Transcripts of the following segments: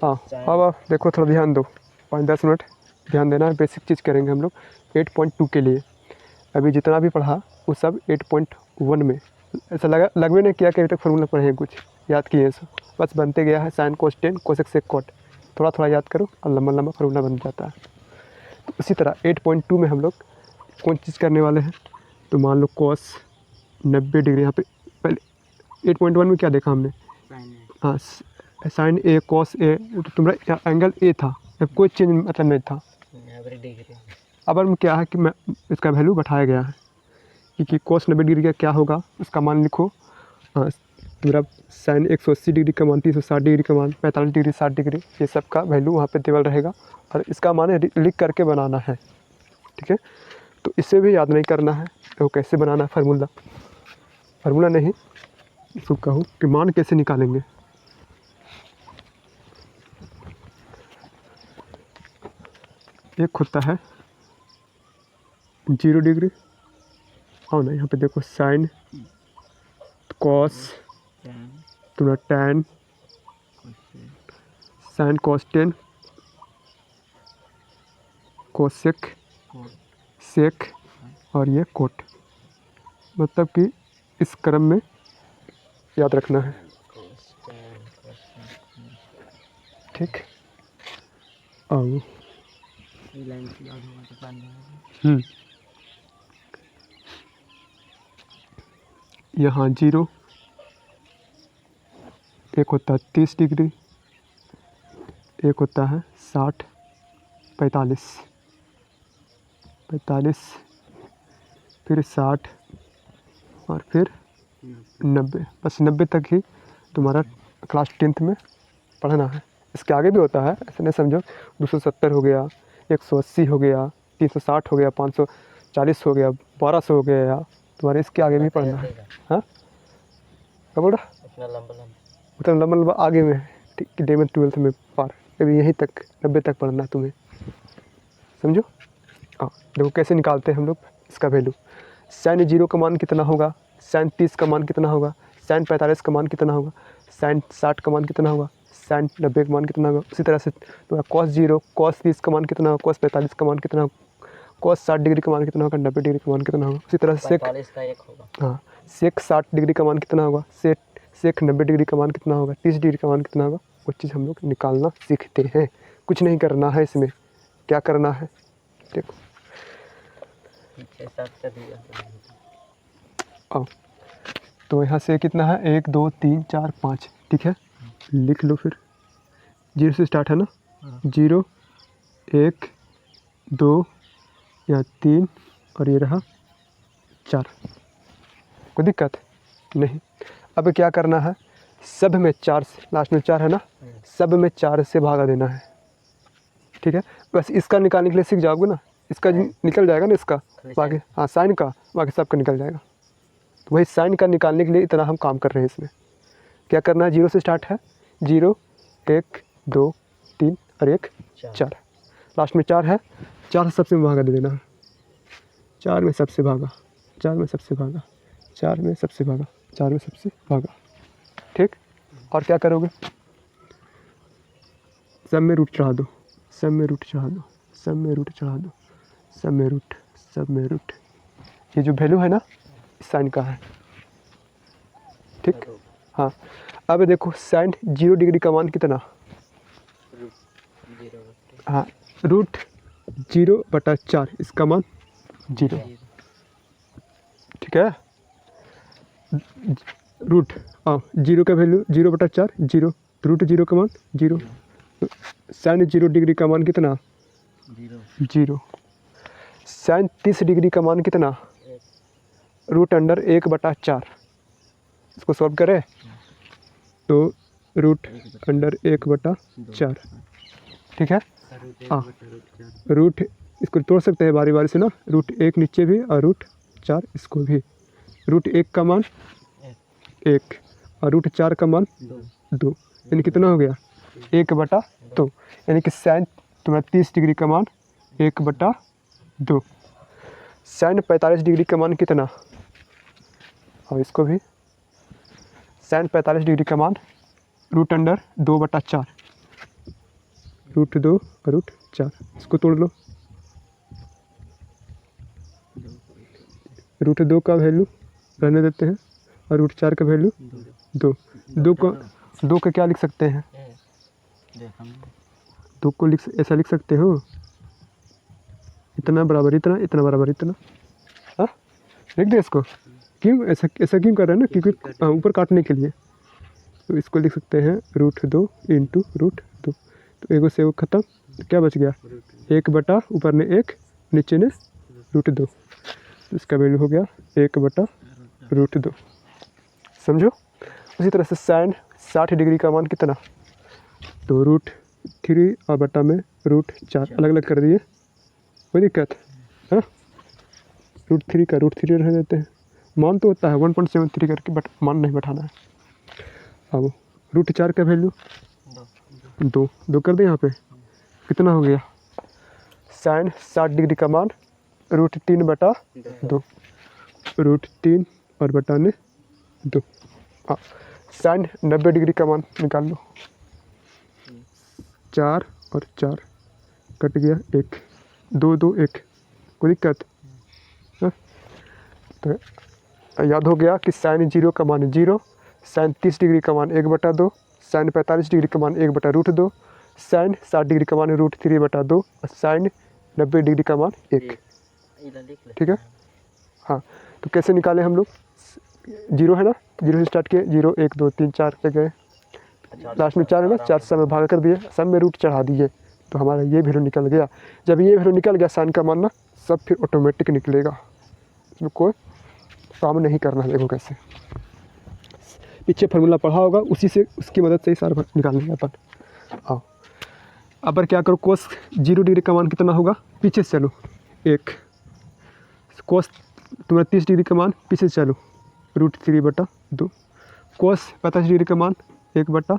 हाँ अब देखो थोड़ा ध्यान दो, 5-10 मिनट ध्यान देना है। बेसिक चीज़ करेंगे हम लोग 8.2 के लिए। अभी जितना भी पढ़ा वो सब 8.1 में। ऐसा लगभग नहीं किया कि अभी तक फार्मूला पढ़े कुछ याद किए सब, बस बनते गया है sine cosec cosec sec cot. थोड़ा थोड़ा याद करो और लंबा लंबा फार्मूला बन जाता है। तो इसी तरह 8.2 में हम लोग कौन चीज़ करने वाले हैं, तो मान लो कॉस 90 डिग्री। यहाँ पे पहले 8.1 में क्या देखा हमने, हाँ साइन ए कॉस ए, तो तुम्हारा एंगल ए था, कोई चेंज मतलब नहीं था। अब हम क्या है कि मैं इसका वैल्यू बढ़ाया गया है, क्योंकि कॉस 90 डिग्री का क्या होगा उसका मान लिखो। मेरा साइन 180 डिग्री का मान, 360 डिग्री का मान, 45 डिग्री, 60 डिग्री, ये सब का वैल्यू वहाँ पे टेबल रहेगा और इसका मान लिख करके बनाना है। ठीक है, तो इसे भी याद नहीं करना है। तो कैसे बनाना है फार्मूला, फार्मूला नहीं इसको कहूँ कि मान कैसे निकालेंगे। एक होता है 0 डिग्री, और ना यहाँ पे देखो साइन कॉस, तुम्हारा tan, sine cos tan, cosec sec और ये कोट, मतलब कि इस क्रम में याद रखना है। ठीक, और यहाँ 0, एक होता है 30 डिग्री, एक होता है 60, 45, फिर 60 और फिर 90। बस 90 तक ही तुम्हारा क्लास 10th में पढ़ना है। इसके आगे भी होता है, ऐसे नहीं समझो। 270 हो गया, 180 हो गया, 360 हो गया, 540 हो गया, 1200 हो गया, तुम्हारे इसके आगे भी पढ़ना है। हाँ क्या बोल रहा, उतना लंबा लंबा आगे में, ठीक, 11th 12th में पार, अभी यहीं तक 90 तक पढ़ना है तुम्हें, समझो। हाँ देखो कैसे निकालते हैं हम लोग इसका वैल्यू। साइन 0 का मान कितना होगा, साइन 30 का मान कितना होगा, साइन 45 का मान कितना होगा, साइन 60 का मान कितना होगा, साइन 90 का मान कितना होगा। उसी तरह से तुम्हारा कॉस 0, कॉस 30 का मान कितना होगा, कॉस 45 का मान कितना होगा, कॉस 60 डिग्री का मान कितना होगा, 90 डिग्री का मान कितना होगा। उसी तरह से सेक, हाँ सेक 60 डिग्री का मान कितना होगा, सेक 90 डिग्री का मान कितना होगा, 30 डिग्री का मान कितना होगा, वो चीज़ हम लोग निकालना सीखते हैं। कुछ नहीं करना है इसमें, क्या करना है देखो। आओ, तो यहाँ से कितना है, 1 2 3 4 5, ठीक है, लिख लो फिर। 0 से स्टार्ट है ना, 0 1 2 या 3 और ये रहा 4, कोई दिक्कत नहीं। अब क्या करना है, सब में 4 से, लास्ट में 4 है ना, सब में 4 से भागा देना है। ठीक है, बस इसका निकालने के लिए सीख जाओगे ना, इसका निकल जाएगा ना इसका, बाकी हाँ साइन का, बाकी सबका निकल जाएगा। तो वही साइन का निकालने के लिए इतना हम काम कर रहे हैं। इसमें क्या करना है, 0 से स्टार्ट है, 0 1 2 3 और 1 4, लास्ट में 4 है, 4 से सबसे भागा दे देना है। 4 में सबसे भागा, 4 में सबसे भागा, 4 में सबसे भागा, 4 में सबसे भागा। ठीक, और क्या करोगे, सब में रूट चढ़ा दो, सब में रूट चढ़ा दो, सब में रूट चढ़ा दो, सब में रूट, सब में रूट। ये जो वैल्यू है ना साइन का है। ठीक, हाँ अब देखो साइन 0 डिग्री का मान कितना, हाँ रूट 0/4, इसका मान 0। ठीक है, रूट 0 का वैल्यू 0/4, 0, रूट 0 का मान 0। साइन 0 डिग्री का मान कितना, 0। साइन 30 डिग्री का मान कितना, रूट अंडर 1/4। इसको सॉल्व करें तो रूट अंडर 1/4। ठीक है, हाँ रूट, इसको तोड़ सकते हैं बारी बारी से ना, रूट 1 नीचे भी और रूट 4 इसको भी। रूट 1 का मान 1 और रूट 4 का मान 2, यानी कितना हो गया, 1/2। यानी कि साइन तुम्हारा 30 डिग्री का मान 1/2। साइन 45 डिग्री का मान कितना, और इसको भी साइन 45 डिग्री का मान रूट अंडर 2/4। √2 और √4। इसको तोड़ लो। √2 का वैल्यू रहने देते हैं और √4 का वैल्यू 2। 2 को क्या लिख सकते हैं? 2 को ऐसा लिख सकते हो, इतना बराबर इतना, इतना बराबर इतना। हाँ, लिख दे इसको। क्यों ऐसा क्यों कर रहे हैं ना? क्योंकि ऊपर काटने के लिए। तो इसको लिख सकते हैं √2 इंटू √2। तो एगो से वो ख़त्म, तो क्या बच गया? 1 बटा ऊपर ने 1, नीचे ने √2। तो इसका वैल्यू हो गया 1 बटा √2। समझो। उसी तरह से साइन 60 डिग्री का मान कितना? तो √3 और बटा में √4 अलग अलग कर दिए, कोई दिक्कत है? √3 का √3 रह देते हैं। मान तो होता है 1.73 करके, बट मान नहीं बैठाना है। अब √4 का वैल्यू 2 कर दें यहाँ पे। कितना हो गया? साइन 60 डिग्री का मान √3 बटा 2, √3 और बटा ने 2। हाँ, साइन 90 डिग्री का मान निकाल लो। 4 और 4 कट गया, 1 2 2 1, कोई दिक्कत है? तो याद हो गया कि साइन 0 का मान 0, साइन 30 डिग्री का मान 1 बटा 2, साइन 45 डिग्री का मान 1 बटा √2, साइन 60 डिग्री का मान √3 बटा 2 और साइन 90 डिग्री का मान 1। ठीक है। हाँ, तो कैसे निकाले हम लोग? 0 है ना, 0 से स्टार्ट किए, 0 1 2 3 4 पे गए, लास्ट में 4 है ना, 4 से में भाग कर दिए, सब में रूट चढ़ा दिए, तो हमारा ये वैल्यू निकल गया। जब ये वैल्यू निकल गया साइन का मान ना, सब फिर ऑटोमेटिक निकलेगा, इसमें कोई काम नहीं करना। देखो कैसे, पीछे फार्मूला पढ़ा होगा, उसी से उसकी मदद से ही सारा निकालेंगे अपन। आओ अब क्या करो, कोस 0 डिग्री का मान कितना होगा? पीछे से चलो, 1। कोस तुम्हारा 30 डिग्री का मान, पीछे से चलो, √3 बटा 2। कोस 45 डिग्री का मान 1 बटा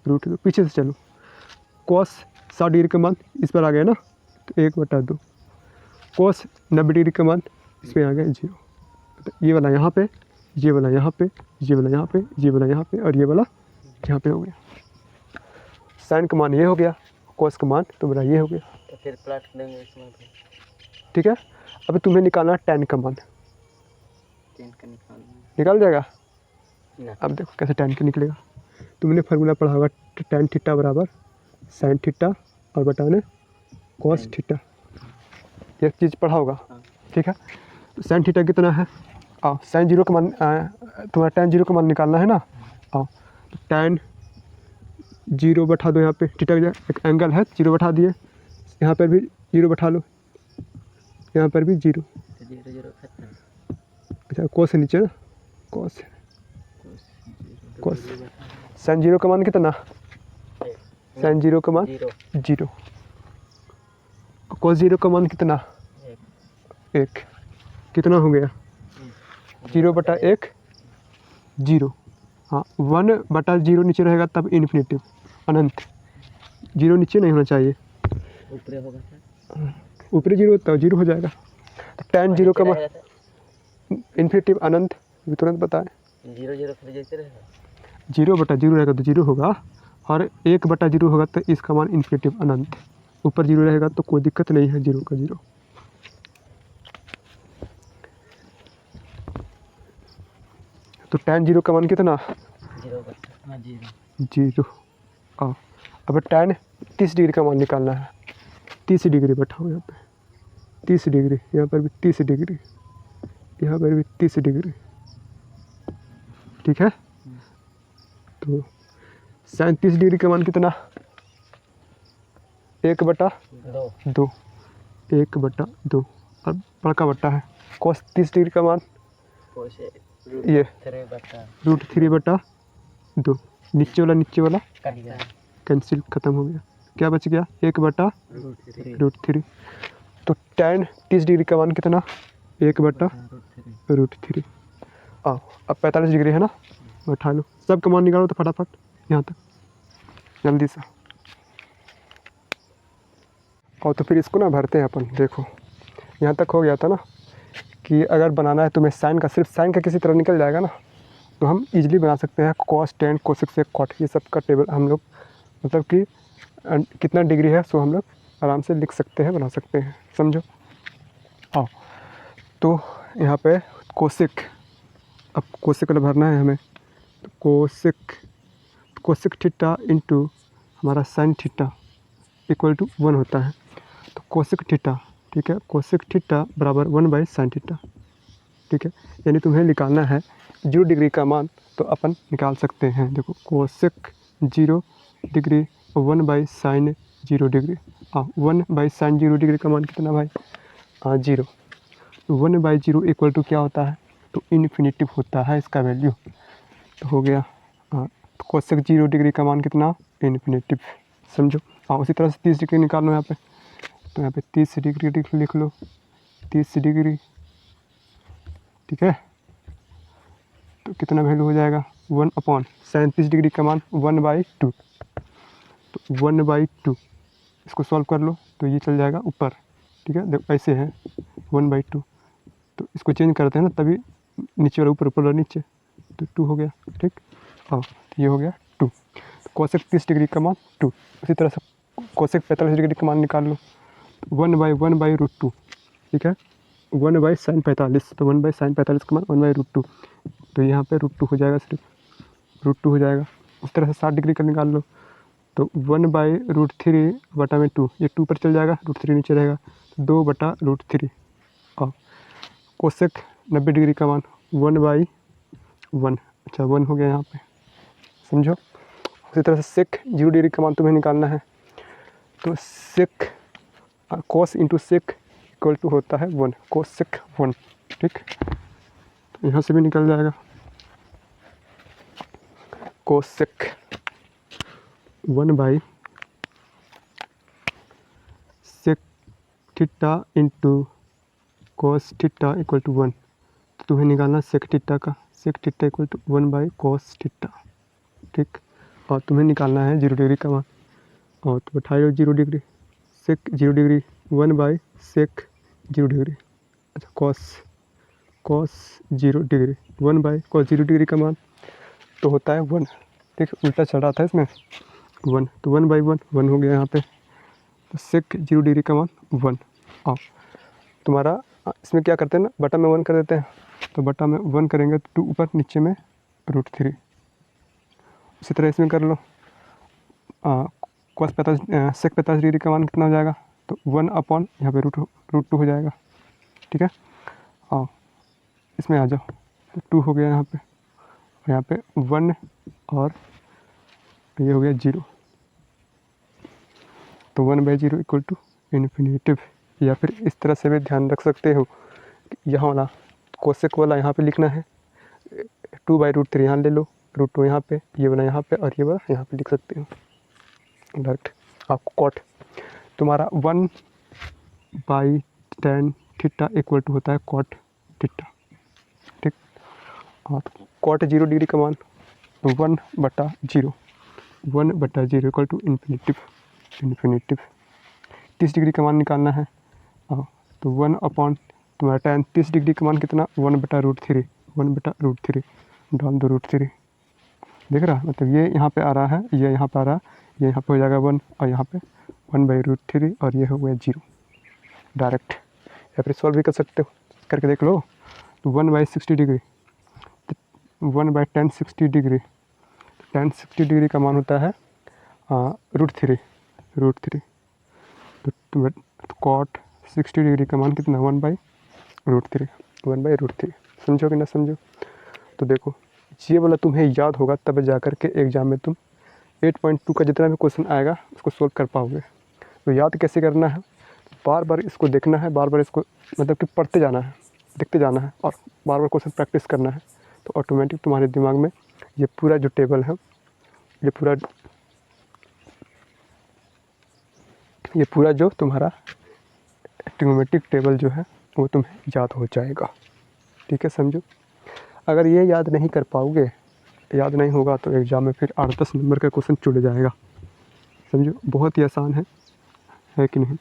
√2, पीछे से चलो। कोस 60 डिग्री का मान इस पर आ गया ना, तो 1 बटा 2। कोस 90 डिग्री का मान इस पर आ गया 0। तो ये वाला यहाँ पे, ये वाला यहाँ पे, ये वाला यहाँ पे, ये वाला यहाँ पे और ये वाला यहाँ पे हो गया। साइन का मान ये हो गया, कोस का मान तुम्हारा ये हो गया। तो फिर प्लॉट देंगे इसमें। ठीक है। अब तुम्हें निकालना tan का मान। tan का निकाल जाएगा ना। अब देखो कैसे tan का निकलेगा। तुमने फार्मूला पढ़ा होगा, tan थीटा बराबर साइन थीटा और बटा ने कॉस थीटा, ये चीज़ पढ़ा होगा। ठीक है। तो साइन थीटा कितना है? आओ साइन 0 का मान, तुम्हारा tan 0 का मान निकालना है ना। आओ तो tan 0 बैठा दो यहाँ पे, थीटा एक एंगल है, 0 बैठा दिए, यहाँ पर भी 0 बैठा लो, यहाँ पर भी 0। 0 खत्म। अच्छा कोस है नीचे ना, कोस साइन 0 का मान कितना? साइन 0 का मान 0। कोस 0 का मान कितना? 1। कितना हो गया? 0 बटा 1 0। हाँ 1 बटा 0 नीचे रहेगा तब इन्फिनेटिव अनंत, 0 नीचे नहीं होना चाहिए, ऊपर होगा सर, ऊपरी 0 तब 0 हो जाएगा। तो tan 0 का मान इन्फिनेटिव अनंत, तुरंत बताएं। 0 0 फिर जैसे रहेगा, 0 बटा 0 रहेगा तो 0 होगा, और 1 बटा 0 होगा तो इसका मान इन्फिनेटिव अनंत। ऊपर 0 रहेगा तो कोई दिक्कत नहीं है, 0 का 0। तो tan 0 का मान कितना? 0 बटा 0। हाँ अब tan 30 डिग्री का मान निकालना है। 30 डिग्री बैठाओ यहाँ पे, 30 डिग्री, यहाँ पर भी 30 डिग्री, यहाँ पर भी 30 डिग्री। ठीक है। तो साइन 30 डिग्री का मान कितना? 1 बटा 2, 1 बटा 2 और बड़का बट्टा है। cos 30 डिग्री का मान ये √3 बटा 2, नीचे वाला कैंसिल, ख़त्म हो गया। क्या बच गया? 1 बटा √3। तो tan 30 डिग्री का मान कितना? 1 बटा √3। आओ अब 45 डिग्री है ना, बैठा लो, सब का मान निकालो तो फटाफट यहाँ तक जल्दी से। और तो फिर इसको ना भरते हैं अपन। देखो यहाँ तक हो गया था ना, कि अगर बनाना है तुम्हें साइन का, सिर्फ साइन का किसी तरह निकल जाएगा ना, तो हम इजीली बना सकते हैं। cos tan cosec sec cot, ये सब का टेबल हम लोग मतलब कि कितना डिग्री है सो हम लोग आराम से लिख सकते हैं, बना सकते हैं, समझो। आओ तो यहाँ पे कोसेक, अब कोसेक वाला भरना है हमें, तो कोसेक थीटा इंटू हमारा साइन थीटा इक्वल टू 1 होता है। तो कोसेक थीटा, ठीक है, कोसेक थीटा बराबर 1/sin थीटा, ठीक है। यानी तुम्हें निकालना है 0 डिग्री का मान, तो अपन निकाल सकते हैं। देखो cosec 0 degree 1/sin 0 degree, 1/sin 0 degree का मान कितना भाई? 0। 1/0 इक्वल टू क्या होता है? तो इन्फिनिटिव होता है इसका वैल्यू। तो हो गया कोसेक 0 डिग्री का मान कितना? इन्फिनिटिव, समझो। उसी तरह से 30 डिग्री निकाल लो यहाँ पे, तो यहाँ पे 30 डिग्री लिख लो, 30 डिग्री, ठीक है। तो कितना वैल्यू हो जाएगा? 1/sin 30 डिग्री का मान 1/2, तो 1/2 इसको सॉल्व कर लो तो ये चल जाएगा ऊपर, ठीक है। देखो ऐसे है 1/2, तो इसको चेंज करते हैं ना, तभी नीचे वाला ऊपर, ऊपर वाला नीचे, तो 2 हो गया, ठीक। तो ये हो गया 2। कोसेक 30 डिग्री का मान 2। उसी तरह से कोसेक 45 डिग्री का मान निकाल लो, 1/√2, ठीक है। 1/sin 45, तो 1/sin 45 का मान 1/√2, तो यहाँ पे √2 हो जाएगा, सिर्फ √2 हो जाएगा। उस तरह से 60 डिग्री का निकाल लो, तो 1/√3 बटा में 2, ये 2 पर चल जाएगा, √3 नीचे रहेगा, 2/√3। और कोसेक 90 डिग्री का मान 1/1, अच्छा 1 हो गया यहाँ पे, समझो। उसी तरह से सेक 0 डिग्री का मान तुम्हें निकालना है, तो सेक कोस इंटू सेक इक्वल टू होता है 1, कोसेक 1, ठीक। तो यहाँ से भी निकल जाएगा cosec 1/sec theta into cos theta equal to 1। तो तुम्हें निकालना सेक थीटा का, sec theta equal to 1/cos theta, ठीक। और तुम्हें निकालना है 0 डिग्री का मान, और तो बैठाइए 0 डिग्री, सेक 0 डिग्री 1/sec 0 डिग्री, अच्छा कॉस 0 डिग्री 1/cos 0 डिग्री का मान तो होता है 1, ठीक। उल्टा चल रहा था इसमें 1, तो 1/1 हो गया यहाँ पे, तो सेक 0 डिग्री का मान 1। और तुम्हारा इसमें क्या करते हैं ना, बटा में 1 कर देते हैं, तो बटा में 1 करेंगे तो 2 ऊपर, नीचे में √3। उसी तरह इसमें कर लो, cos 45 सेक 45 डिग्री का मान कितना हो जाएगा? तो 1 यहाँ पे √2 हो जाएगा, ठीक है। इसमें आ जाओ, तो 2 हो गया यहाँ पे, और यहाँ पे 1 और ये हो गया 0, तो 1/0 इक्वल टू इन्फिनिटिव। या फिर इस तरह से भी ध्यान रख सकते हो, यहाँ वाला कोसेक वाला यहाँ पे लिखना है, 2/√3 यहाँ ले लो, √2 यहाँ पे, ये वाला यहाँ पे, और ये वाला यहाँ पे लिख सकते हो डायरेक्ट। आपको कॉट तुम्हारा 1/tan थीटा इक्वल टू होता है कॉट थीटा, ठीक। और कॉट 0 डिग्री का मान 1/0, 1/0 इक्वल टू इन्फिनिटिव। 30 डिग्री का मान निकालना है, तो 1 तुम्हारा tan 30 डिग्री का मान कितना? 1/√3, 1/√3 डाल दो √3, देख रहा, मतलब ये यहाँ पे आ रहा है, ये यहाँ पे आ रहा है, ये यहाँ पे हो जाएगा 1, और यहाँ पे 1/√3, और ये हो गया 0 डायरेक्ट। या फिर सॉल्व भी कर सकते हो, करके देख लो। तो 1/60 degree, 1/tan 60 degree, tan 60 degree का मान होता है √3, तो कॉट 60 डिग्री का मान कितना? 1/√3, समझो कि ना समझो। तो देखो ये वाला तुम्हें याद होगा, तब जा कर के एग्ज़ाम में तुम 8.2 का जितना भी क्वेश्चन आएगा उसको सोल्व कर पाओगे। तो याद कैसे करना है? बार बार इसको देखना है, बार बार इसको मतलब कि पढ़ते जाना है, देखते जाना है, और बार बार क्वेश्चन प्रैक्टिस करना है, तो ऑटोमेटिक तुम्हारे दिमाग में ये पूरा जो टेबल है, ये पूरा जो तुम्हारा ट्रिग्नोमेट्रिक टेबल जो है वो तुम्हें याद हो जाएगा, ठीक है, समझो। अगर ये याद नहीं कर पाओगे, याद नहीं होगा, तो एग्ज़ाम में फिर 8-10 नंबर का क्वेश्चन चुड़ जाएगा, समझो। बहुत ही आसान है कि नहीं।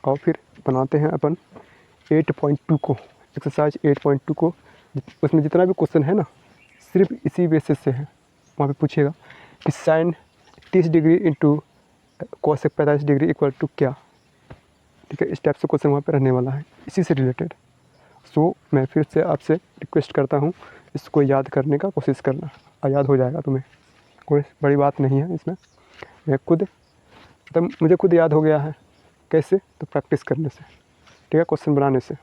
और फिर बनाते हैं अपन 8.2 को, एक्सरसाइज 8.2 को। उसमें जितना भी क्वेश्चन है ना, सिर्फ इसी बेसिस से है। वहाँ पे पूछेगा कि sine 30 degree into cosec 45 degree equal to क्या, ठीक है। इस टाइप से क्वेश्चन वहाँ पे रहने वाला है इसी से रिलेटेड। सो मैं फिर से आपसे रिक्वेस्ट करता हूँ इसको याद करने का कोशिश करना, और याद हो जाएगा तुम्हें, कोई बड़ी बात नहीं है इसमें। मैं खुद मतलब मुझे खुद याद हो गया है। कैसे? तो प्रैक्टिस करने से, ठीक है, क्वेश्चन बनाने से,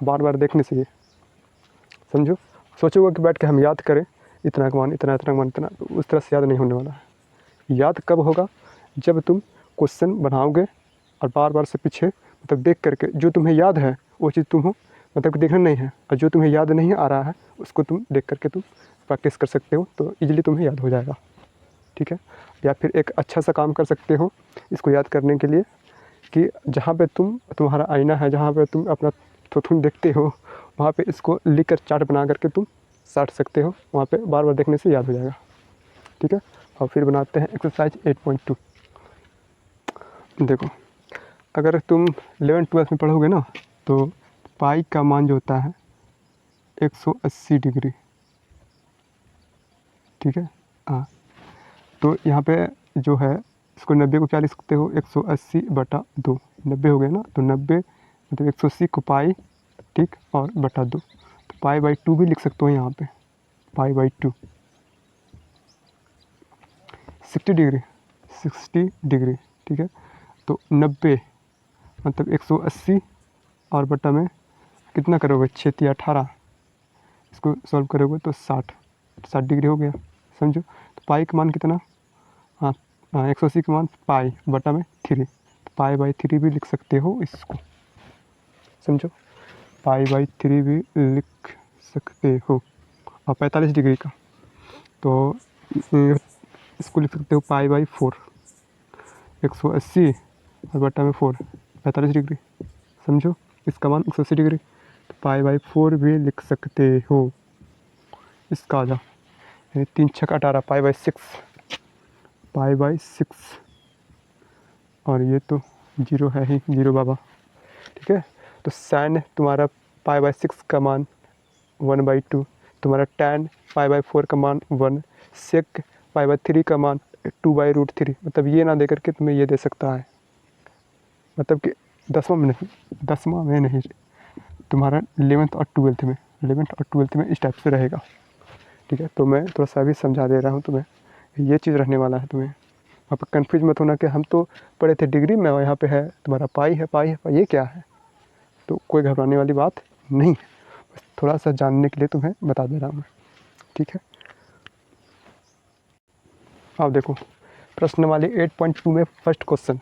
बार बार देखने से। ये समझो, सोचोगे कि बैठ के हम याद करें इतना का मान इतना इतना मान इतना, तो उस तरह से याद नहीं होने वाला है। याद कब होगा? जब तुम क्वेश्चन बनाओगे और बार बार से पीछे मतलब देख करके, जो तुम्हें याद है वो चीज़ तुम हो मतलब देखना नहीं है, और जो तुम्हें याद नहीं आ रहा है उसको तुम देख करके तुम प्रैक्टिस कर सकते हो, तो इजीली तुम्हें याद हो जाएगा, ठीक है। या फिर एक अच्छा सा काम कर सकते हो इसको याद करने के लिए कि जहाँ पे तुम्हारा आईना है, जहाँ पे तुम अपना थोथुन देखते हो, वहाँ पे इसको लिख कर चार्ट बना करके तुम साट सकते हो, वहाँ पे बार बार देखने से याद हो जाएगा, ठीक है। और फिर बनाते हैं एक्सरसाइज 8.2। देखो, अगर तुम 11-12 में पढ़ोगे ना, तो पाई का मान जो होता है 180 डिग्री, ठीक है। हाँ, तो यहाँ पे जो है इसको 90 को क्या लिख सकते हो? 180/2, 90 हो गया ना, तो 90 मतलब 180 को पाई, ठीक, और बटा 2, तो पाई/2 भी लिख सकते हो यहाँ पे, पाई/2। 60 डिग्री, ठीक है। तो 90 मतलब 180 और बटा में कितना करोगे? 6×18, इसको सॉल्व करोगे तो 60 डिग्री हो गया, समझो। तो पाई का मान कितना? हाँ, 180 का मान पाई बटा में 3, तो पाई/3 भी लिख सकते हो इसको, समझो, पाई/3 भी लिख सकते हो। और 45 डिग्री का तो इसको लिख सकते हो पाई/4, 180 और बटा में 4, 45 डिग्री, समझो। इसका मान 180 डिग्री, तो पाई/4 भी लिख सकते हो। इसका आ जाओ, 3×6=18, पाई/6, और ये तो 0 है ही, 0 बाबा, ठीक है। तो साइन तुम्हारा पाई/6 का मान 1/2, तुम्हारा tan पाई/4 का मान 1, सेक पाई/3 का मान 2/√3, मतलब ये ना दे करके तुम्हें ये दे सकता है, मतलब कि 10वां में नहीं, तुम्हारा 11th और 12th में इस टाइप से रहेगा, ठीक है। तो मैं थोड़ा सा भी समझा दे रहा हूँ तुम्हें, ये चीज़ रहने वाला है तुम्हें। वहाँ पर कन्फ्यूज मत होना कि हम तो पढ़े थे डिग्री में और यहाँ पे है तुम्हारा पाई है, ये क्या है। तो कोई घबराने वाली बात नहीं है, बस थोड़ा सा जानने के लिए तुम्हें बता दे रहा हूँ मैं, ठीक है। अब देखो प्रश्न वाले 8.2 में फर्स्ट क्वेश्चन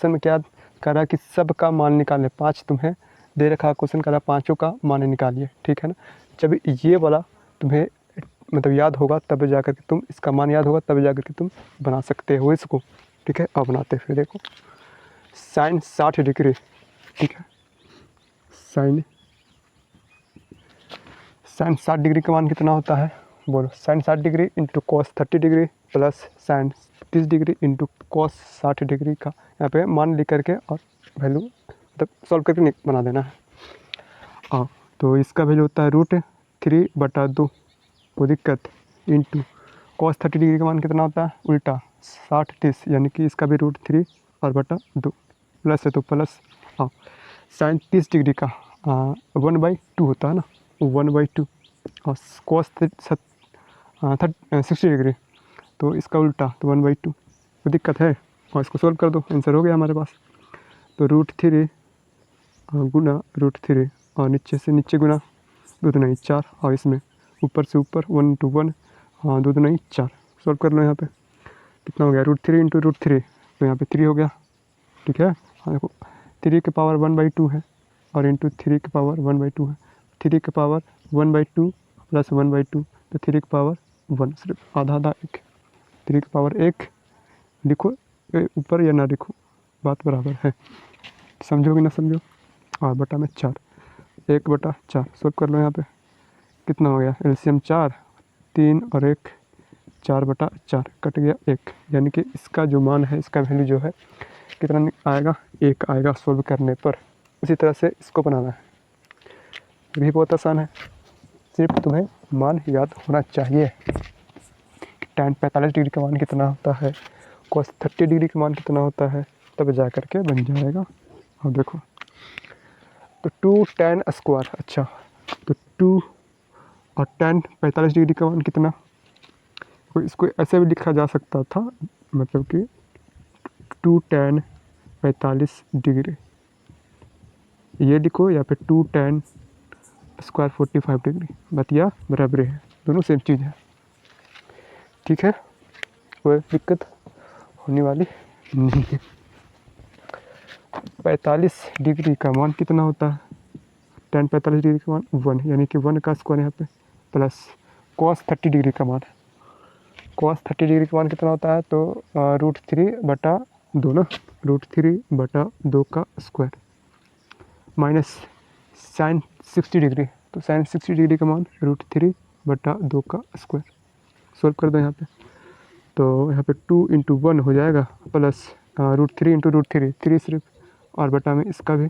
में क्या कर रहा है कि सब का मान निकालने, 5 तुम्हें दे रखा क्वेश्चन कर रहा, पाँचों का मान निकालिए, ठीक है ना। जब ये वाला तुम्हें मतलब याद होगा तब जा कर के तुम, इसका मान याद होगा तब जा कर के तुम बना सकते हो इसको, ठीक है। अब बनाते फिर देखो, साइन 60 डिग्री, ठीक है, साइन 60 डिग्री का मान कितना होता है? बोलो, sine 60 degree into cos 30 degree plus sine 30 degree into cos 60 degree का यहाँ पे मान लिख करके और वैल्यू मतलब सॉल्व करके बना देना है। हाँ, तो इसका वैल्यू होता है √3/2, कोई दिक्कत, इंटू कॉस 30 डिग्री का मान कितना होता है? उल्टा 60-30, यानी कि इसका भी √3 और बटा 2, प्लस है तो प्लस। हाँ, साइन 30 डिग्री का 1/2 होता है ना, 1/2, और कॉस 60 डिग्री तो इसका उल्टा तो 1/2, कोई दिक्कत है? और इसको सॉल्व कर दो, आंसर हो गया हमारे पास। तो √3 गुना √3 और नीचे से नीचे गुना, 2 दूनी 4, और इसमें ऊपर से ऊपर 1 × 1, हाँ 2 दूनी 4, सॉल्व कर लो। यहाँ पे कितना हो गया? √3 × √3, तो यहाँ पे 3 हो गया, ठीक है। हाँ देखो, 3 की पावर 1/2 है और इंटू 3 की पावर 1/2 है, 3 की पावर 1/2 प्लस 1/2, तो 3 की पावर 1, सिर्फ आधा 1, 3 की पावर 1 लिखो ऊपर या ना लिखो, बात बराबर है, समझो कि ना समझो। और बटा में 4, 1/4, सॉल्व कर लो। यहाँ पे कितना हो गया? एलसीएम 4, 3 और 1, 4/4, कट गया 1, यानी कि इसका जो मान है, इसका वैल्यू जो है कितना आएगा? 1 आएगा सॉल्व करने पर। उसी तरह से इसको बनाना है, ये भी बहुत आसान है, सिर्फ तुम्हें मान याद होना चाहिए। tan 45 डिग्री का मान कितना होता है? cos 30 डिग्री का मान कितना होता है, तब जा करके बन जाएगा। अब देखो तो 2 tan स्क्वायर, अच्छा तो 2 और tan 45 डिग्री का मान कितना, तो इसको ऐसे भी लिखा जा सकता था, मतलब कि 2 tan 45 डिग्री ये लिखो, या फिर 2 tan स्क्वायर 45 डिग्री, बतिया बराबर है, दोनों सेम चीज़ है। ठीक है, कोई दिक्कत होने वाली नहीं है। 45 डिग्री का मान कितना होता है, tan 45 डिग्री का मान 1, यानी कि 1 का स्क्वायर यहाँ पे प्लस cos 30 डिग्री का मान, cos 30 डिग्री का मान कितना होता है, तो √3/2 ना, √3/2 का स्क्वायर माइनस sin 60 डिग्री, तो sin 60 डिग्री का मान √3/2 का स्क्वायर। सॉल्व कर दो यहाँ पे, तो यहाँ पे 2 × 1 हो जाएगा प्लस √3 × √3, 3 सिर्फ, और बटा में इसका भी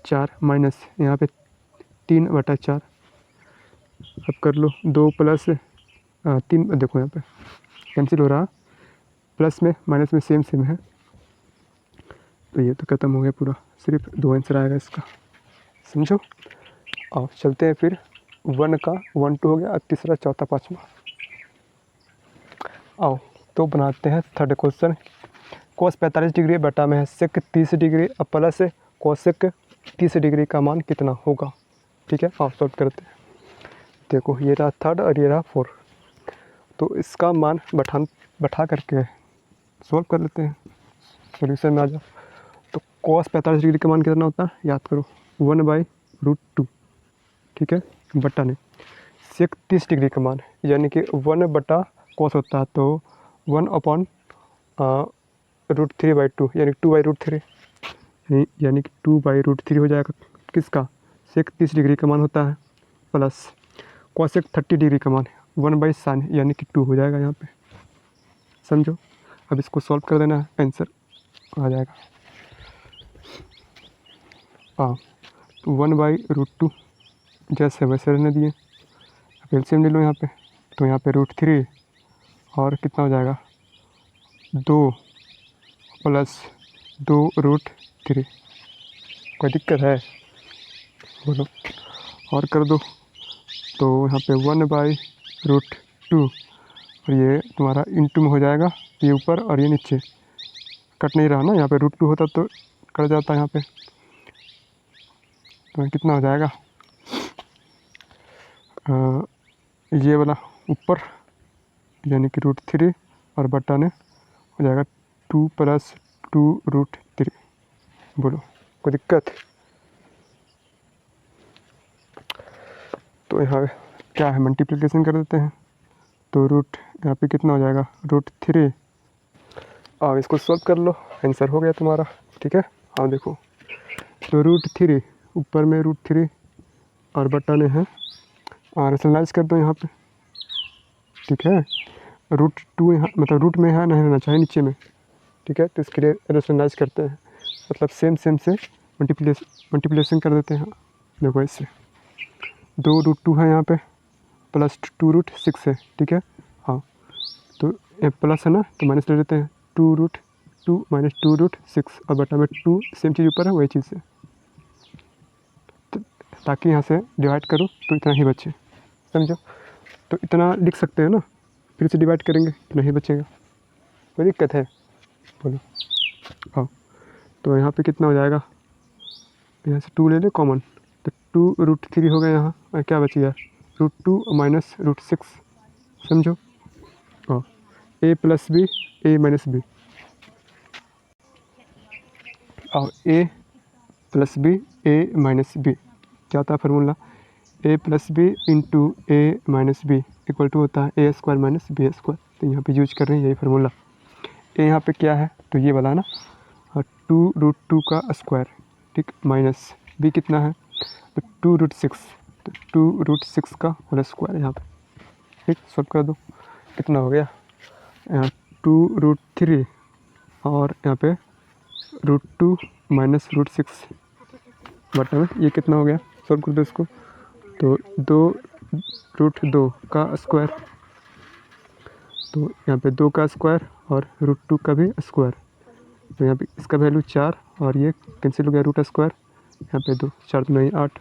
4 माइनस यहाँ पे 3/4। अब कर लो 2 + 3, देखो यहाँ पे कैंसिल हो रहा, प्लस में माइनस में सेम सेम है, तो ये तो ख़त्म हो गया पूरा, सिर्फ 2 आंसर आएगा इसका, समझो। और चलते हैं फिर 1 का 1 2 हो गया, तीसरा चौथा पाँचवा। आओ तो बनाते हैं थर्ड क्वेश्चन। cos 45 डिग्री बटा में है sec 30 डिग्री और प्लस cosec 30 डिग्री का मान कितना होगा। ठीक है, आओ सॉल्व करते हैं। देखो ये रहा थर्ड और ये रहा 4, तो इसका मान बैठा करके सॉल्व कर लेते हैं, सॉल्यूशन में आ जाओ। तो cos 45 डिग्री का मान कितना होता है, याद करो 1/√2, ठीक है, बटा नहीं sec 30 डिग्री का मान, यानी कि 1/cos होता है, तो 1/√3/2, यानी 2/√3, यानी कि 2/√3 हो जाएगा किसका, sec 30 डिग्री का मान होता है, प्लस cosec 30 डिग्री का मान 1/sin, यानी कि 2 हो जाएगा यहाँ पे, समझो। अब इसको सॉल्व कर देना है, आंसर आ जाएगा। हाँ, तो 1/√2 जैसे वैसे रहने दिए, एलसीएम ले लो यहाँ पे, तो यहाँ पे √3 और कितना हो जाएगा 2 + 2√3, कोई दिक्कत है बोलो, और कर दो, तो यहाँ पे 1/√2 और ये तुम्हारा इंटू में हो जाएगा, ये ऊपर और ये नीचे, कट नहीं रहा ना, यहाँ पे √2 होता तो कट जाता यहाँ पे, तो कितना हो जाएगा ये वाला ऊपर, यानी कि √3 और बटा ने हो जाएगा 2 + 2√3, बोलो कोई दिक्कत। तो यहाँ क्या है, मल्टीप्लिकेशन कर देते हैं, तो रूट यहाँ पे कितना हो जाएगा √3, और इसको सॉल्व कर लो, आंसर हो गया तुम्हारा। ठीक है, हाँ देखो, तो √3 ऊपर में √3 और बटा ने है, और रेशनलाइज कर दो यहाँ पे, ठीक है, √2 यहाँ मतलब रूट में है, नहीं रहना चाहिए नीचे में, ठीक है, तो इसके लिए रेशनलाइज करते हैं, मतलब सेम से मल्टीप्लिकेशन कर देते हैं। देखो इससे 2√2 है यहाँ पे, प्लस 2√6 है, ठीक है, हाँ तो ये प्लस है ना, तो माइनस ले लेते हैं, 2√2 माइनस 2√6 और बटा में 2, सेम चीज़ ऊपर है वही चीज़ है, ताकि यहाँ से डिवाइड करो तो इतना ही बचे, समझो। तो इतना लिख सकते हैं ना, फिर से डिवाइड करेंगे तो नहीं बचेगा, कोई दिक्कत है बोलो। हाँ, तो यहाँ पे कितना हो जाएगा, यहाँ से 2 ले ले कॉमन, तो 2√3 हो गया यहाँ, और क्या बच गया √2 माइनस √6, समझो। हाँ, a + b a - b, और a + b a - b क्या होता है formula, a + b × a - b equal to होता है a² - b², तो यहाँ पे यूज कर रहे हैं यही फार्मूला। a यहाँ पे क्या है, तो ये वाला ना, 2√2 का स्क्वायर, ठीक, माइनस b कितना है, तो 2√6, तो 2√6 का होल स्क्वायर यहाँ पे, ठीक, सॉल्व कर दो, कितना हो गया, यहाँ 2√3 और यहाँ पे √2 माइनस √6 बटा में ये कितना हो गया, सॉल्व कर दो इसको, तो 2√2 का स्क्वायर, तो यहाँ पे 2 का स्क्वायर और √2 का भी स्क्वायर, तो यहाँ पे इसका वैल्यू 4 और ये कैंसिल हो गया रूट स्क्वायर, यहाँ पे 2 4 2 नहीं 8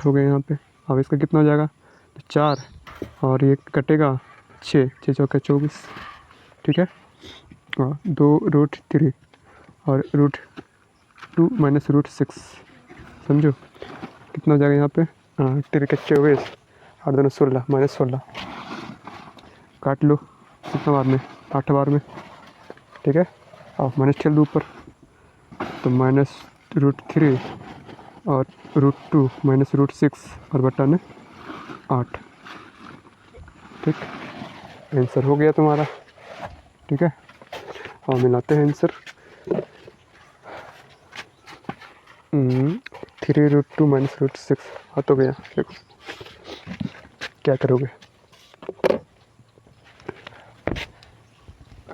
हो गया यहाँ पे। अब इसका कितना हो जाएगा, तो 4 और ये कटेगा 6 6 चौका 24, ठीक है। और 2√3 और √2 माइनस √6, समझो कितना हो जाएगा यहाँ पे, 3 का 24 और दोनों 16 माइनस 16, काट लो कितना बार में, 8 बार में, ठीक है। और माइनस चल दो ऊपर, तो माइनस √3 और √2 माइनस √6 और बटा में 8, ठीक। आंसर हो गया तुम्हारा, ठीक है। और मिलाते हैं आंसर, 3√2 माइनस √6 हाँ तो गया। देखो क्या करोगे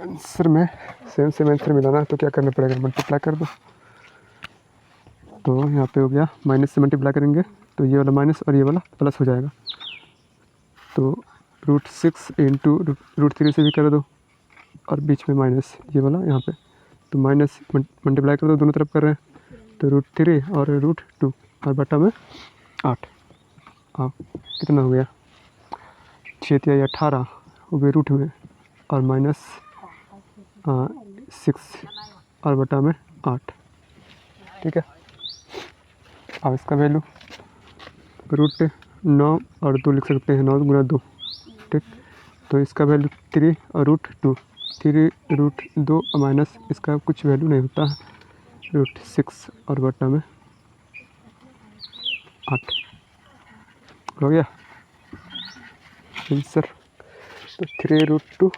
आंसर में, सेम आंसर मिलाना है तो क्या करना पड़ेगा, मल्टीप्लाई कर दो। तो यहाँ पे हो गया, माइनस से मल्टीप्लाई करेंगे तो ये वाला माइनस और ये वाला प्लस हो जाएगा, तो √6 इंटू √3 से भी कर दो और बीच में माइनस ये वाला यहाँ पे, तो माइनस मल्टीप्लाई कर दो, दोनों तरफ कर रहे हैं, तो √3 और √2 और बटा में 8। हाँ कितना हो गया, 6 या 18 हो गए रूट में, और माइनस 6 और बटा में 8, ठीक है। अब इसका वैल्यू √9 और 2 लिख सकते हैं, 9 गुना 2, ठीक। तो इसका वैल्यू 3 और √2, 3√2 माइनस इसका कुछ वैल्यू नहीं होता है, √6 और बटा में 8 हो गया आंसर। तो 3√2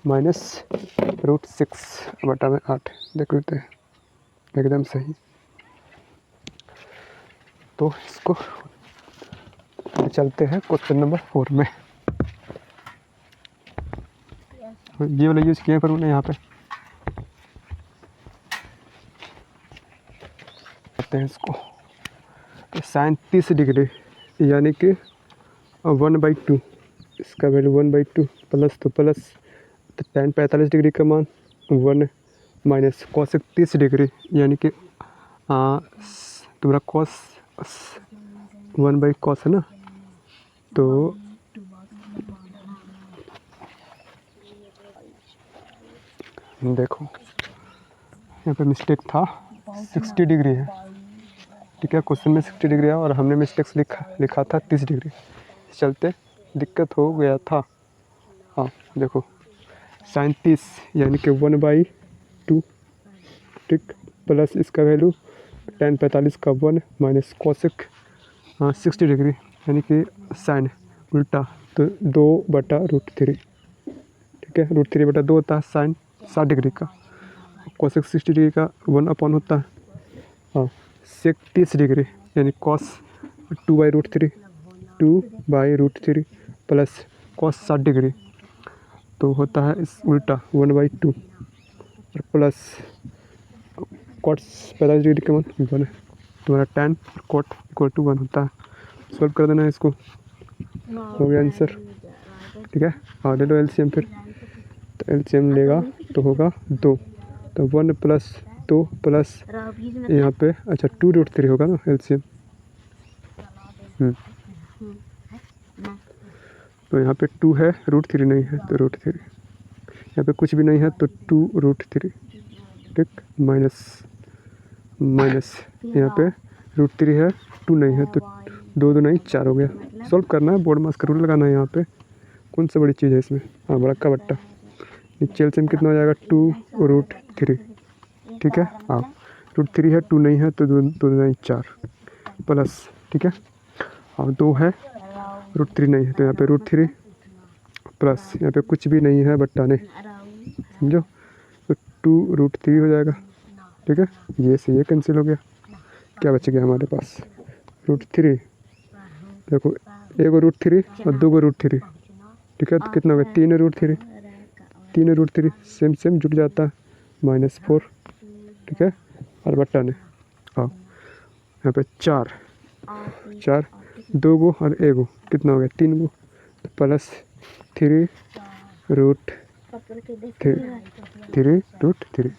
माइनस √6 बटा में 8 देख लेते हैं, एकदम सही। तो इसको चलते हैं क्वेश्चन नंबर 4 में, ये वाला यूज़ किया करूँ ना यहाँ पे, करते हैं इसको। तो साइन 30 डिग्री यानी कि 1/2, इसका वैल्यू 1/2 प्लस, तो प्लस, तो tan 45 डिग्री का मान 1 माइनस कॉस 30 डिग्री यानी कि तुम्हारा कॉस 1/cos है ना, तो देखो यहाँ पे मिस्टेक था, 60 डिग्री है, ठीक है। क्वेश्चन में 60 डिग्री है और हमने मिस्टेक्स लिखा था 30 डिग्री, चलते दिक्कत हो गया था। हाँ देखो साइन 30 यानी कि 1/2, ठीक, प्लस इसका वैल्यू tan 45 का 1 माइनस कॉसिक 60 डिग्री यानी कि साइन उल्टा, तो 2/√3, ठीक है। √3 बटा 2 होता है साइन 60 डिग्री का, कॉसिक 60 डिग्री का 1 होता है, हाँ सेक 30 डिग्री यानी कॉस 2/√3 प्लस कॉस 60 डिग्री, तो होता है इस उल्टा 1/2 और प्लस कॉट्स 45 डिग्री का मान 1 है, तुम्हारा tan कॉट इक्वल टू 1 होता है। सॉल्व कर देना है इसको, हो गया आंसर, ठीक है। और ले लो एलसीएम फिर, तो एलसीएम लेगा तो होगा 2, तो 1 प्लस 2 प्लस यहाँ पे अच्छा 2√3 होगा ना एलसीएम, तो यहाँ पे 2 है, √3 नहीं है तो √3, यहाँ पे कुछ भी नहीं है तो 2√3, ठीक, माइनस यहाँ पे √3 है, 2 नहीं है तो 2 नहीं 4 हो गया। सॉल्व करना है, बोर्ड मास का रूल लगाना है यहाँ पे, कौन सा बड़ी चीज़ है इसमें, हाँ बड़ा का बट्टा, नीचे एलसीएम कितना हो जाएगा 2√3, ठीक है। हाँ √3 है, 2 नहीं है तो 2 नहीं 4 प्लस, ठीक है। और 2 है, √3 नहीं है तो यहाँ पे √3 प्लस यहाँ पे कुछ भी नहीं है बट्टा नहीं, समझो, तो 2√3 हो जाएगा, ठीक है। ये से ये कैंसिल हो गया, क्या बच गया हमारे पास, √3, देखो एक √3 और 2 √3, ठीक है। तो कितना हो गया 3 √3 सेम जुट जाता है, -4, ठीक है, और बट्टा ने, हाँ यहाँ पे 4 2 गो और 1 गो कितना हो गया 3 गो, तो प्लस 3√3 थ्री रूट थ्री।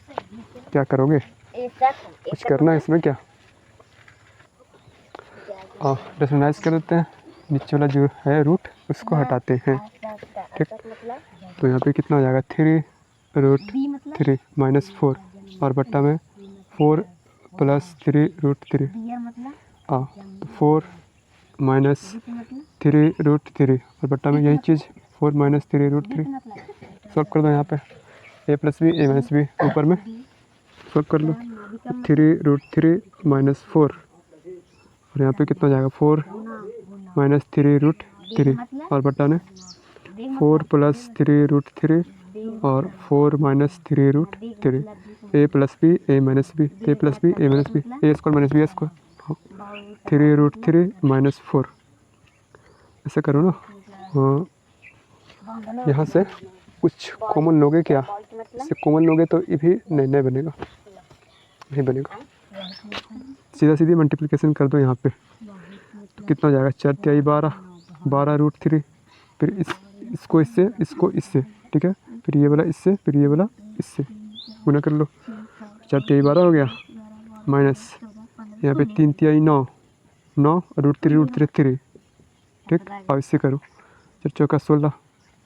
क्या करोगे, कुछ करना है इसमें क्या? रेशनलाइज कर देते हैं, नीचे वाला जो है रूट उसको हटाते हैं। ठीक, तो यहाँ पे कितना हो जाएगा, three root three minus four और बट्टा में four plus three root three. तो four minus three root three और बट्टा में यही चीज़ four minus three root three. Solve कर दो यहाँ पे, A plus B A minus B ऊपर में सॉल्व कर लो। Three root three minus four और यहाँ पे कितना हो जाएगा, four minus three root three और बट्टा में four plus three root three और four minus three root three. A plus B A minus B, A plus B A minus B, A square minus B square, three root three minus four. ऐसे करो ना। हाँ, यहाँ से कुछ common लोगे क्या, इससे कॉमन लोगे तो ये भी नहीं बनेगा, नहीं बनेगा। सीधा सीधी मल्टीप्लिकेशन कर दो यहाँ पे, तो कितना हो जाएगा, चार तिहाई बारह, बारह रूट थ्री, फिर इसको इससे, इसको इससे, ठीक है, फिर ये वाला इससे, फिर ये वाला इससे गुना कर लो। चार तिहाई बारह हो गया, माइनस यहाँ पे तीन तिहाई नौ, नौ रूट थ्री थ्री, ठीक। और इससे करो, चार चौका 16,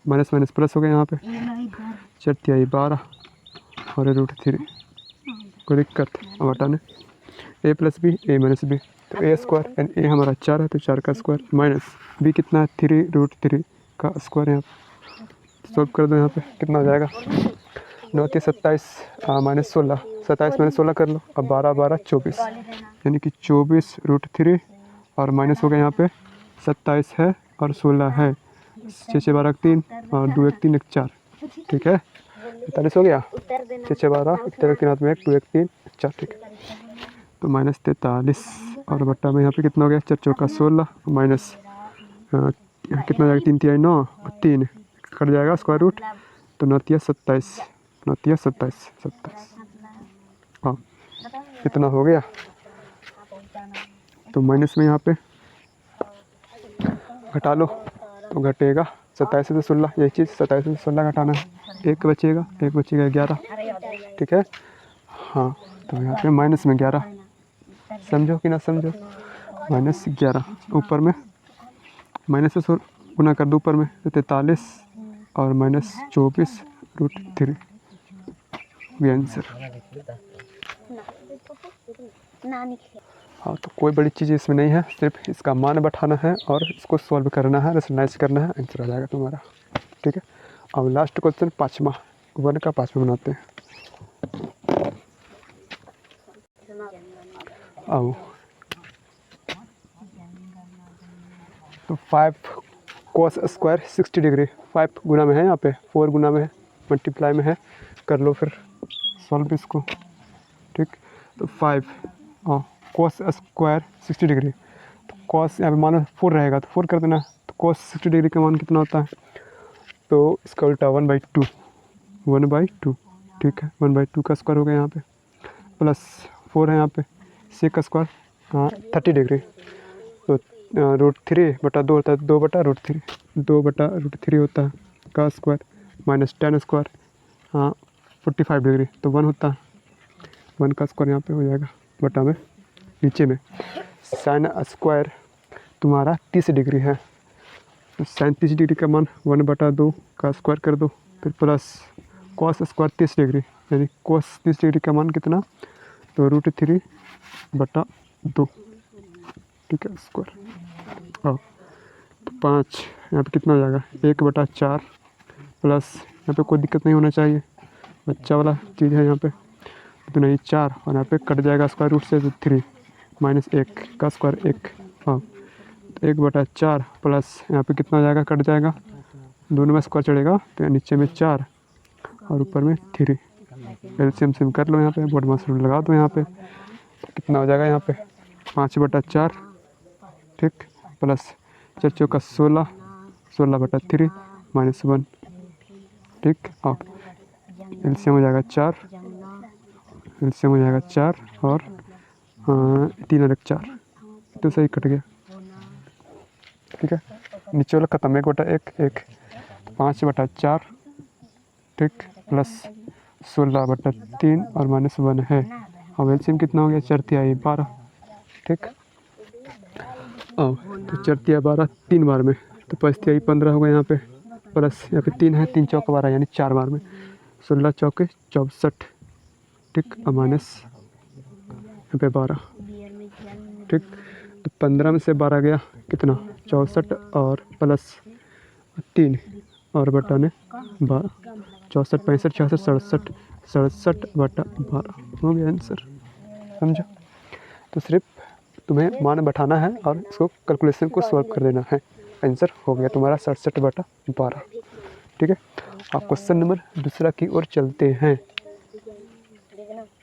माइनस माइनस प्लस हो गया यहाँ पे, चार तिहाई 12 और रूट थ्री। कोई दिक्कत, अब हटाने ए plus B A minus B, तो ए स्क्वायर एंड ए हमारा 4 है तो 4 का स्क्वायर माइनस बी कितना है, थ्री रूट थ्री का स्क्वायर। यहाँ पे सॉल्व कर दो, यहाँ पे कितना हो जाएगा, 9 × 27 माइनस 16, 27 माइनस 16 कर लो। अब 12 12 24, यानी कि 24 रूट थ्री और माइनस हो गया यहाँ पे 27 है और 16 है, 6 6 12 3 और 2 1 3 1 4, ठीक है, 43 हो गया, 6 6 12 1 3 हाथ में 1 2 1 3 4, ठीक है। तो माइनस 43 और बट्टा में यहाँ पे कितना हो गया, 4 चौका 16 माइनस कितना हो जाएगा, 3 तिहाई 9 और 3 कट जाएगा स्क्वायर रूट, तो 9 तिया 27, 9 तिया 27 27। हाँ, कितना हो गया, तो माइनस में यहाँ पे घटा लो तो घटेगा 27 से 16, यही चीज़ 27 से 16 घटाना है, एक बचेगा 11, ठीक है। हाँ, तो यहाँ पे माइनस में 11, समझो कि ना समझो, माइनस 11 ऊपर में माइनस से गुना कर दो ऊपर में, तो 43 और माइनस 24 रूट थ्री ये आंसर। हाँ, तो कोई बड़ी चीज़ इसमें नहीं है, सिर्फ इसका मान बैठाना है और इसको सॉल्व करना है, रेशनलाइज करना है, आंसर आ जाएगा तुम्हारा, ठीक है। अब लास्ट क्वेश्चन पाँचवा, 1 का 5वां बनाते हैं। आओ, तो 5 cos स्क्वायर 60 डिग्री, 5 गुना में है, यहाँ पे 4 गुना में है, मल्टीप्लाई में है, कर लो फिर सॉल्व इसको, ठीक। तो 5 cos स्क्वायर 60 डिग्री, तो cos यहाँ पे मान 4 रहेगा तो 4 कर देना, तो cos 60 डिग्री का मान कितना होता है, तो इसका उल्टा 1/2, 1/2, ठीक है, 1/2 का स्क्वायर हो गया यहाँ पे, प्लस 4 है यहाँ पे, सेक का स्क्वायर 30 डिग्री, तो रूट थ्री बटा 2 होता है, 2/√3, 2/√3 होता है का स्क्वायर, माइनस 10 स्क्वायर 45 डिग्री, तो 1 होता है, 1 का स्क्वायर यहाँ पे हो जाएगा बटा में, नीचे में साइन स्क्वायर तुम्हारा 30 डिग्री है, तो साइन 30 डिग्री का मान 1/2 का स्क्वायर कर दो, फिर प्लस कॉस स्क्वायर 30 डिग्री, यानी कॉस 30 डिग्री का मान कितना, तो √3/2, ठीक है, स्क्वायर। हाँ, तो 5 यहाँ पे कितना हो जाएगा, 1/4 प्लस यहाँ पे कोई दिक्कत नहीं होना चाहिए, बच्चा वाला चीज़ है यहाँ पे, तो नहीं 4 और यहाँ पे कट जाएगा स्क्वायर रूट से, तो 3 माइनस 1 का स्क्वायर 1। हाँ, तो 1/4 प्लस यहाँ पे कितना हो जाएगा, कट जाएगा, दोनों में स्क्वायर चढ़ेगा, तो नीचे में 4 और ऊपर में 3, एलसीएम सिम कर लो यहाँ पे, बोर्ड मास रूल लगा दो यहाँ पे, तो कितना हो जाएगा यहाँ पे 5/4, ठीक, प्लस 4 चौका 16, 16/3 माइनस 1, ठीक। और एलसीएम हो जाएगा 4, एलसीएम हो जाएगा 4 और 3 और 1 4, तो सही कट गया, ठीक है। नीचे वाला खत्म, 1/1 1, 5/4 ठीक, प्लस 16/3 और -1 है। अब एलसीएम कितना हो गया, 4×3 12, ठीक। अब तो 4×3 12 3 बार में, तो 5×3 15 होगा यहाँ पे, प्लस यहाँ पे 3 है, 3 चौक 12 यानी 4 बार में, 16 चौके 64, ठीक, और माइनस यहाँ पे 12, ठीक। तो 15 में से 12 गया कितना, 64 और प्लस 3 और बटाने 12, 64 65 66 67 67/12 हो गया आंसर, समझो। तो सिर्फ तुम्हें मान बैठाना है और इसको कैलकुलेशन को सॉल्व कर देना है, आंसर हो गया तुम्हारा 67/12, ठीक है। आप क्वेश्चन नंबर दूसरा की ओर चलते हैं।